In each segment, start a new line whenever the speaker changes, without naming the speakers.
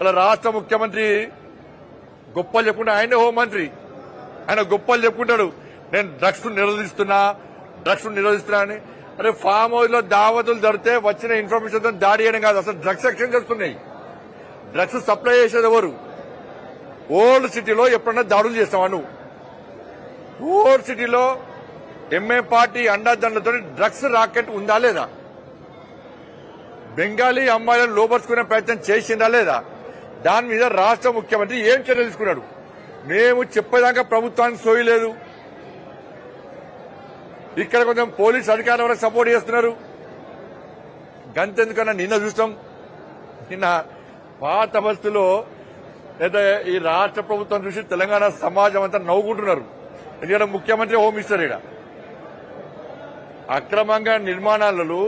అలా రాష్ట్ర ముఖ్యమంత్రి గొప్పలు చెప్పుకుంటే ఆయన హోంమంత్రి ఆయన గొప్పలు చెప్పుకుంటాడు. నేను డ్రగ్స్ నిరోధిస్తున్నా అని. అరే ఫామ్ హౌస్ లో దావతులు జరిగితే వచ్చిన ఇన్ఫర్మేషన్ తో దాడి చేయడం కాదు, అసలు డ్రగ్స్ ఎక్స్చేంజ్ జరుగుతున్నాయి. డ్రగ్స్ సప్లై చేసేది ఎవరు? ఓల్డ్ సిటీలో ఎప్పుడన్నా దాడులు చేస్తావా నువ్వు? ఓల్డ్ సిటీలో ఎంఏ పార్టీ అండాదండలతో డ్రగ్స్ రాకెట్ ఉందా లేదా? బెంగాలీ అమ్మాయిలను లోపరుచుకునే ప్రయత్నం చేసిందా లేదా? దాని మీద రాష్ట్ర ముఖ్యమంత్రి ఏం చర్యలు తీసుకున్నాడు? మేము చెప్పేదాకా ప్రభుత్వానికి సోయలేదు. ఇక్కడ కొంచెం పోలీస్ అధికారులు వరకు సపోర్ట్ చేస్తున్నారు. గంతెందుకన్నా నిన్న చూస్తాం, నిన్న పాత బస్తులో లేదా ఈ రాష్ట్ర ప్రభుత్వం చూసి తెలంగాణ సమాజం అంతా నవ్వుకుంటున్నారు. ఎందుకంటే ముఖ్యమంత్రి హోమ్ మినిస్టర్ ఇక్కడ అక్రమంగా నిర్మాణాలలో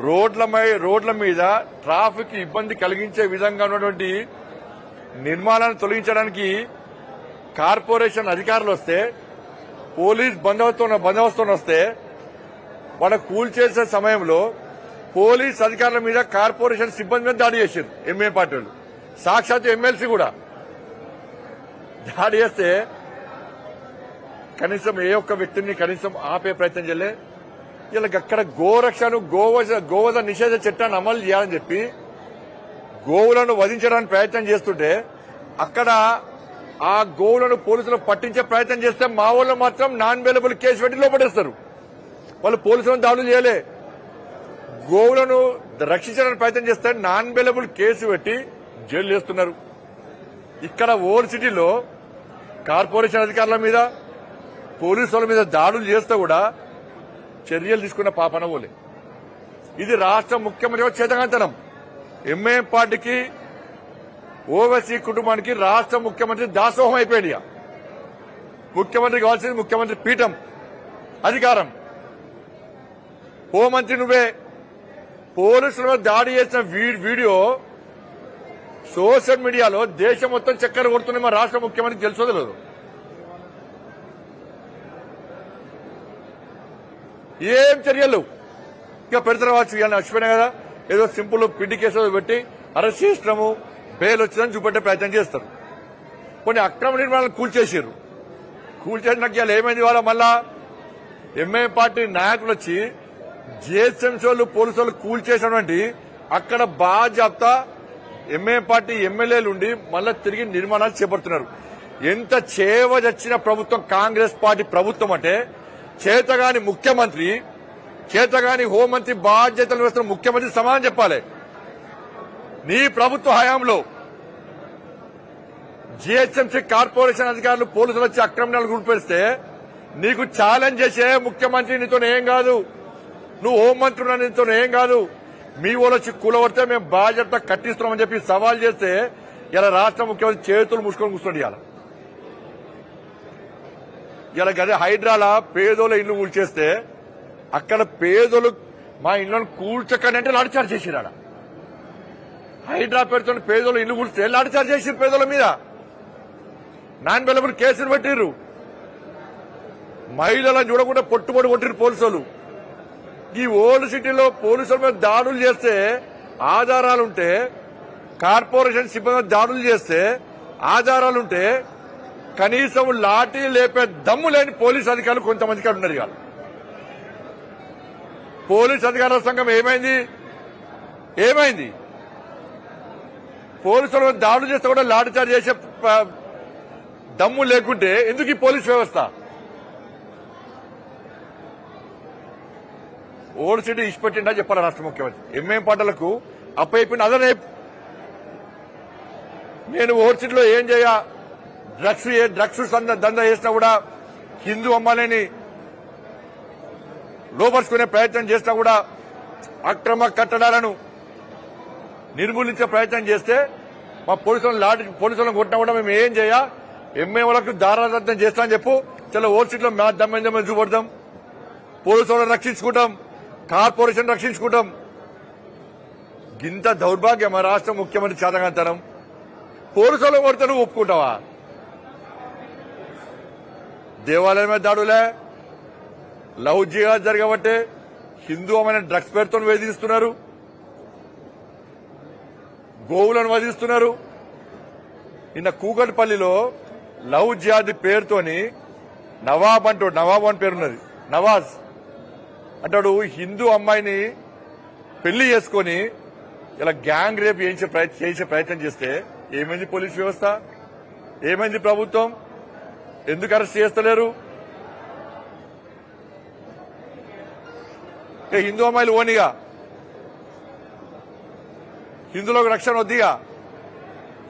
రోడ్ల మీద ట్రాఫిక్ ఇబ్బంది కలిగించే విధంగా ఉన్నటువంటి నిర్మాణాలను తొలగించడానికి కార్పొరేషన్ అధికారులు వస్తే, పోలీస్ బందోబస్తు వస్తే వాళ్ళ కూల్చేసే సమయంలో పోలీస్ అధికారుల మీద కార్పొరేషన్ సిబ్బంది మీద దాడి చేశారు ఎంఏ పార్టీలు. సాక్షాత్ ఎమ్మెల్సీ కూడా దాడి చేస్తే కనీసం ఏ ఒక్క వ్యక్తిని కనీసం ఆపే ప్రయత్నం చేయలే. ఇలా అక్కడ గోరక్షను గోవధ నిషేధ చట్టాన్ని అమలు చేయాలని చెప్పి గోవులను వధించడానికి ప్రయత్నం చేస్తుంటే అక్కడ ఆ గోవులను పోలీసులు పట్టించే ప్రయత్నం చేస్తే మా వాళ్ళు మాత్రం నాన్ అవైలబుల్ కేసు పెట్టి లోపడేస్తారు. వాళ్ళు పోలీసులను దాడులు చేయలే. గోవులను రక్షించడానికి ప్రయత్నం చేస్తే నాన్ అవైలబుల్ కేసు పెట్టి జైలు చేస్తున్నారు. ఇక్కడ ఓల్డ్ సిటీలో కార్పొరేషన్ అధికారుల మీద పోలీసుల మీద దాడులు చేస్తే కూడా చర్యలు తీసుకున్న పాపన పోలే. ఇది రాష్ట్ర ముఖ్యమంత్రి చేతగాంతనం. ఎంఏ పార్టీకి ఓవైసీ కుటుంబానికి రాష్ట్ర ముఖ్యమంత్రి దాసోహం అయిపోయాడు. ముఖ్యమంత్రి కావాల్సింది ముఖ్యమంత్రి పీఠం, అధికారం. హోంమంత్రి నువ్వే. పోలీసుల మీద దాడి చేసిన వీడియో సోషల్ మీడియాలో దేశం మొత్తం చక్కెర కొడుతుంది. మా రాష్ట్ర ముఖ్యమంత్రికి తెలుసో తెలియదు. ఏం చర్యలు ఇక పెడతారు కావచ్చు. ఇవాళ నచ్చిపోయినా కదా, ఏదో సింపుల్ పిండి కేసు పెట్టి అరెస్ట్ చేసినాము, బెయిల్ వచ్చిందని చూపెట్టే ప్రయత్నం చేస్తారు. కొన్ని అక్రమ నిర్మాణాలు కూల్చేసారు. కూల్చేసినాక ఇవాళ ఏమైంది? వాళ్ళ మళ్ళా ఎంఐ పార్టీ నాయకులు వచ్చి జిహెచ్ఎంసీ వాళ్ళు పోలీసు వాళ్ళు కూల్చేసినటువంటి అక్కడ బాధ్యత ఎంఐ పార్టీ ఎమ్మెల్యేలు ఉండి మళ్ళా తిరిగి నిర్మాణాలు చేపడుతున్నారు. ఎంత చేవజచ్చిన ప్రభుత్వం కాంగ్రెస్ పార్టీ ప్రభుత్వం అంటే, చేతగాని ముఖ్యమంత్రి, చేతగాని హోంమంత్రి బాధ్యతలు వేస్తున్న ముఖ్యమంత్రి సమాధానం చెప్పాలి. నీ ప్రభుత్వ హయాంలో జిహెచ్ఎంసీ కార్పొరేషన్ అధికారులు పోలీసులు వచ్చి అక్రమాలు గురిపేస్తే నీకు ఛాలెంజ్ చేసే ముఖ్యమంత్రి నీతో ఏం కాదు, నువ్వు హోంమంత్రి ఉన్నా నీతో ఏం కాదు, మీ వాళ్ళు వచ్చి కూలగొడితే మేము బాధ్యత కట్టిస్తున్నామని చెప్పి సవాల్ చేస్తే ఇలా రాష్ట్ర ముఖ్యమంత్రి చేతులు ముసుకొని కూర్చోండి. ఇలా గదే హైడ్రాల పేదోళ్ళ ఇల్లు కూల్చేస్తే అక్కడ పేదోళ్ళు మా ఇళ్లను కూల్చకంటే లాఠీచార్జ్ చేసిరాడ. హైడ్రా పేరుతో పేదోళ్ళు ఇల్లు కూల్స్తే లాఠీచార్జ్ చేసిరు. పేదోళ్ళ మీద నాన్ అవైలబుల్ కేసులు పెట్టిర్రు. మహిళలను చూడకుండా పొట్టుబడి కొట్టిరు పోలీసులు. ఈ ఓల్డ్ సిటీలో పోలీసుల మీద దాడులు చేస్తే ఆధారాలుంటే, కార్పొరేషన్ సిబ్బంది దాడులు చేస్తే ఆధారాలుంటే కనీసం లాఠీ లేపే దమ్ము లేని పోలీసు అధికారులు కొంతమందికి ఉన్నారు. ఇవాళ పోలీసు అధికారుల సంఘం ఏమైంది? పోలీసుల మీద దాడులు చేస్తే కూడా లాఠీచార్జ్ చేసే దమ్ము లేకుంటే ఎందుకు ఈ పోలీస్ వ్యవస్థ? ఓల్డ్ సిటీ ఇచ్చిపెట్టిండా చెప్పాలి రాష్ట్ర ముఖ్యమంత్రి. ఎంఏం పాటలకు అప్పయిపోయిన అదనే నేను ఓల్డ్ సిటీలో ఏం చేయ, డ్రగ్స్ దందా చేసినా కూడా హిందూ అమ్మాయిని లోపరుచుకునే ప్రయత్నం చేసినా కూడా అక్రమ కట్టడాలను నిర్మూలించే ప్రయత్నం చేస్తే మా పోలీసులను కొట్టినా కూడా మేము ఏం చేయ, ఎంఏ వాళ్ళకు దారాదత్తం చేస్తామని చెప్పు. చాలా ఓల్డ్ సిటీలో మా దమ్మ చూపడతాం, పోలీసులను రక్షించుకుంటాం, కార్పొరేషన్ రక్షించుకుంటాం. గింత దౌర్భాగ్యం మా రాష్ట్ర ముఖ్యమంత్రి చేతగాంతనం. పోలీసులను కొడితే నువ్వు ఒప్పుకుంటావా? దేవాలయం మీద దాడులే, లవ్ జిహాద్ జరగబట్టే హిందూ అమైన డ్రగ్స్ పేరుతో వేధిస్తున్నారు. గోవులను వధిస్తున్నారు. నిన్న కూకట్పల్లిలో లవ్ జిహాద్ పేరుతోని నవాబ్ అని పేరున్నది, నవాజ్ అంటాడు. హిందూ అమ్మాయిని పెళ్లి చేసుకుని ఇలా గ్యాంగ్ రేప్ చేసే ప్రయత్నం చేస్తే ఏమైంది పోలీస్ వ్యవస్థ, ఏమైంది ప్రభుత్వం, ఎందుకు అరెస్ట్ చేస్తలేరు? హిందూ అమ్మాయిలు ఓనిగా, హిందువులకు రక్షణ వద్దిగా,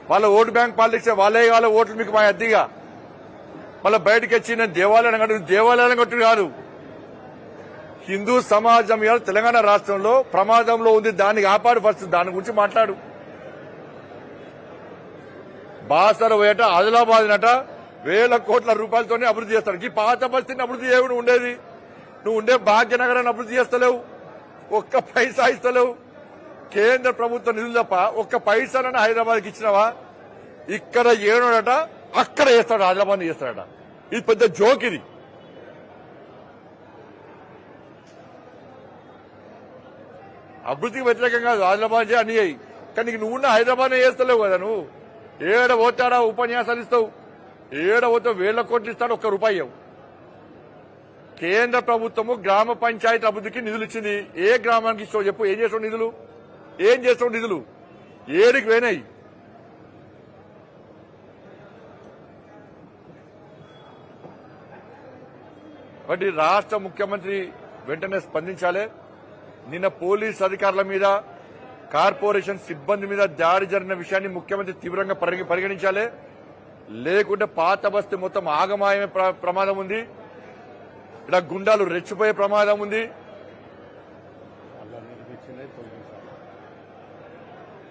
వాళ్ళ ఓటు బ్యాంక్ పాలిటిక్స్ వాళ్ళే వాళ్ళ ఓట్లు మీకు మా అద్దిగా, మళ్ళీ బయటకు వచ్చి నేను దేవాలయం కట్టు కాదు. హిందూ సమాజం ఇవాళ తెలంగాణ రాష్ట్రంలో ప్రమాదంలో ఉంది, దాన్ని కాపాడు, ఫస్ట్ దాని గురించి మాట్లాడు. బాసర పోయట ఆదిలాబాద్ నట వేల కోట్ల రూపాయలతోనే అభివృద్ధి చేస్తాడు. ఈ పాత బస్తీని అభివృద్ధి చేయడం ఉండేది, నువ్వు ఉండే భాగ్యనగరాన్ని అభివృద్ధి చేస్తలేవు, ఒక్క పైసా ఇస్తలేవు. కేంద్ర ప్రభుత్వ నిధులు తప్ప ఒక్క పైసాలని హైదరాబాద్కి ఇచ్చినవా? ఇక్కడ ఏడోడట అక్కడ చేస్తాడు, ఆదిలాబాద్ చేస్తాడట. ఇది పెద్ద జోక్. ఇది అభివృద్ధికి వ్యతిరేకంగా ఆదిలాబాద్ అన్ని అయ్యి, కానీ నువ్వున్న హైదరాబాద్ చేస్తలేవు కదా. నువ్వు ఏడ పోతాడా ఉపన్యాసాలు ఇస్తావు, ఏడ పోతావు వేల కోట్లు ఇస్తాడు, ఒక్క రూపాయి ఇవ్వవు. కేంద్ర ప్రభుత్వము గ్రామ పంచాయతీ అభివృద్ధికి నిధులు ఇచ్చింది. ఏ గ్రామానికి ఇస్తావు చెప్పు? ఏం చేస్తావు నిధులు? ఏం చేస్తావు నిధులు? ఏడికి పోయినాయి? కాబట్టి రాష్ట్ర ముఖ్యమంత్రి వెంటనే స్పందించాలి. నిన్న పోలీస్ అధికారుల మీద, కార్పొరేషన్ సిబ్బంది మీద దాడి జరిగిన విషయాన్ని ముఖ్యమంత్రి తీవ్రంగా పరిగణించాలి. లేకుంటే పాత బస్తీ మొత్తం ఆగమాయమే ప్రమాదం ఉంది. ఇక్కడ గుండాలు రెచ్చిపోయే ప్రమాదం ఉంది.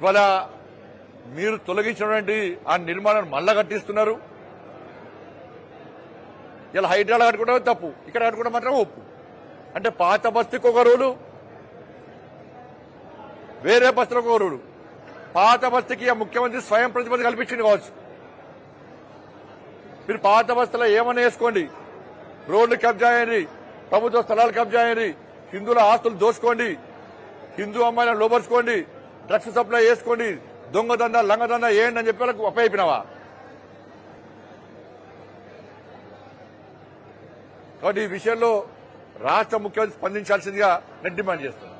ఇవాళ మీరు తొలగించినటువంటి ఆ నిర్మాణాన్ని మళ్ళా కట్టిస్తున్నారు. ఇలా హైడ్రాలో కట్టుకోవడం తప్పు, ఇక్కడ కట్టుకోవడం మాత్రం ఒప్పు. అంటే పాత బస్తీకి ఒక రూలు, వేరే బస్తీలకు ఒక రూలు. పాత బస్తీకి ఆ ముఖ్యమంత్రి స్వయం ప్రతిపత్తి కల్పించింది కావచ్చు. మీరు పాత బస్తీలో ఏమన్నా వేసుకోండి, రోడ్లు కబ్జా అయ్యండి, ప్రభుత్వ స్థలాలు కబ్జా అయ్యండి, హిందువుల ఆస్తులు దోసుకోండి, హిందూ అమ్మాయిలను లోపరుచుకోండి, డ్రగ్స్ సప్లై చేసుకోండి, దొంగదందా లంగదందా ఏంటి అని చెప్పి వాళ్ళకు అప్పయిపోయినావా? కాబట్టి ఈ విషయంలో రాష్ట్ర ముఖ్యమంత్రి స్పందించాల్సిందిగా నేను డిమాండ్ చేస్తున్నాను.